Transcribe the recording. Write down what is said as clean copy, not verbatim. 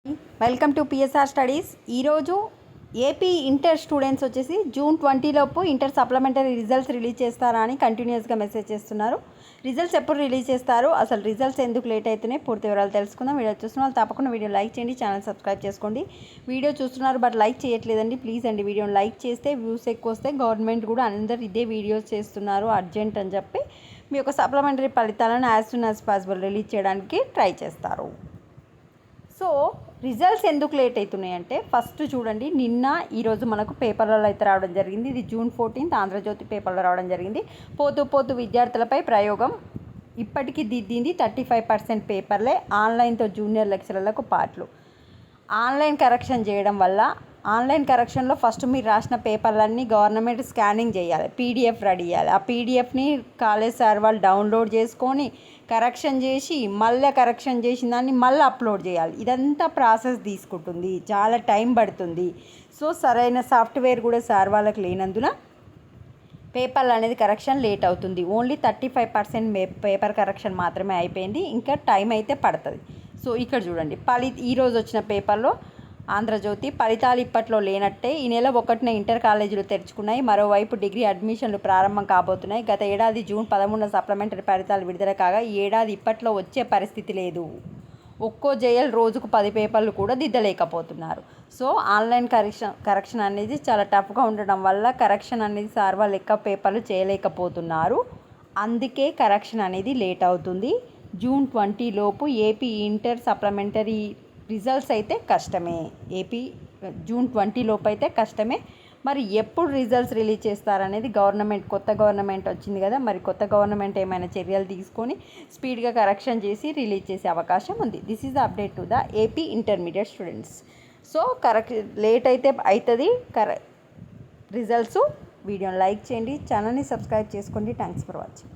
Welcome to PSR studies. ఈరోజు AP inter students వచ్చేసి June 20 లోపు ఇంటర్ సప్లిమెంటరీ రిజల్ట్స్ రిలీజ్ చేస్తారా అని కంటిన్యూస్గా మెసేజ్ చేస్తున్నారు. రిజల్ట్స్ ఎప్పుడు రిలీజ్ చేస్తారు, అసలు రిజల్ట్స్ ఎందుకు లేట్ అవుతున్నాయి, పూర్తి వివరాలు తెలుసుకుందాం. వీడియో చూస్తున్న వాళ్ళు తప్పకుండా వీడియో లైక్ చేయండి, ఛానల్ సబ్స్క్రైబ్ చేసుకోండి. వీడియో చూస్తున్నారు బట్ లైక్ చేయట్లేదండి, ప్లీజ్ అండి వీడియోని లైక్ చేస్తే వ్యూస్ ఎక్కువ వస్తే గవర్నమెంట్ కూడా అందరు ఇదే వీడియోస్ చేస్తున్నారు అర్జెంట్ అని చెప్పి మీ యొక్క సప్లిమెంటరీ ఫలితాలను as soon as possible release చేయడానికి ట్రై చేస్తారు. సో రిజల్ట్స్ ఎందుకు లేట్ అవుతున్నాయి అంటే ఫస్ట్ చూడండి, నిన్న ఈరోజు మనకు పేపర్లలో అయితే రావడం జరిగింది. ఇది జూన్ 14 ఆంధ్రజ్యోతి పేపర్లో రావడం జరిగింది. పోతూ విద్యార్థులపై ప్రయోగం ఇప్పటికీ దిద్దింది 35% పేపర్లే, ఆన్లైన్తో జూనియర్ లెక్చరర్లకు పాటలు. ఆన్లైన్ కరెక్షన్ చేయడం వల్ల ఆన్లైన్ కరెక్షన్లో ఫస్ట్ మీరు రాసిన పేపర్లన్నీ గవర్నమెంట్ స్కానింగ్ చేయాలి, పీడిఎఫ్ రెడీ చేయాలి. ఆ పీడిఎఫ్ని కాలేజ్ సార్ వాళ్ళు డౌన్లోడ్ చేసుకొని కరెక్షన్ చేసి మళ్ళీ కరెక్షన్ చేసిన దాన్ని మళ్ళీ అప్లోడ్ చేయాలి. ఇదంతా ప్రాసెస్ తీసుకుంటుంది, చాలా టైం పడుతుంది. సో సరైన సాఫ్ట్వేర్ కూడా సార్ వాళ్ళకి లేనందున పేపర్లు అనేది కరెక్షన్ లేట్ అవుతుంది. ఓన్లీ 35% పేపర్ కరెక్షన్ మాత్రమే అయిపోయింది, ఇంకా టైం అయితే పడుతుంది. సో ఇక్కడ చూడండి, ఈరోజు వచ్చిన పేపర్లో ఆంధ్రజ్యోతి ఫలితాలు ఇప్పట్లో లేనట్టే, ఈ నెల 1న ఇంటర్ కాలేజీలు తెరుచుకున్నాయి, మరోవైపు డిగ్రీ అడ్మిషన్లు ప్రారంభం కాబోతున్నాయి. గత ఏడాది జూన్ 13 సప్లిమెంటరీ ఫలితాలు విడుదల కాగా ఈ ఏడాది ఇప్పట్లో వచ్చే పరిస్థితి లేదు. ఒక్కో జేఎల్ రోజుకు 10 పేపర్లు కూడా దిద్దలేకపోతున్నారు. సో ఆన్లైన్ కరెక్షన్ అనేది చాలా టఫ్గా ఉండడం వల్ల కరెక్షన్ అనేది సార్ వాళ్ళు ఎక్కువ పేపర్లు చేయలేకపోతున్నారు. అందుకే కరెక్షన్ అనేది లేట్ అవుతుంది. జూన్ 20 లోపు ఏపీ ఇంటర్ సప్లిమెంటరీ రిజల్ట్స్ అయితే కష్టమే. ఏపీ జూన్ 20 లోపు అయితే కష్టమే. మరి ఎప్పుడు రిజల్ట్స్ రిలీజ్ చేస్తారనేది కొత్త గవర్నమెంట్ వచ్చింది కదా, మరి కొత్త గవర్నమెంట్ ఏమైనా చర్యలు తీసుకొని స్పీడ్గా కరెక్షన్ చేసి రిలీజ్ చేసే అవకాశం ఉంది. This is the update to the AP intermediate students. So late అయితే అవుతుంది రిజల్ట్స్. వీడియోని లైక్ చేయండి, ఛానల్ని సబ్స్క్రైబ్ చేసుకోండి. Thanks for watching.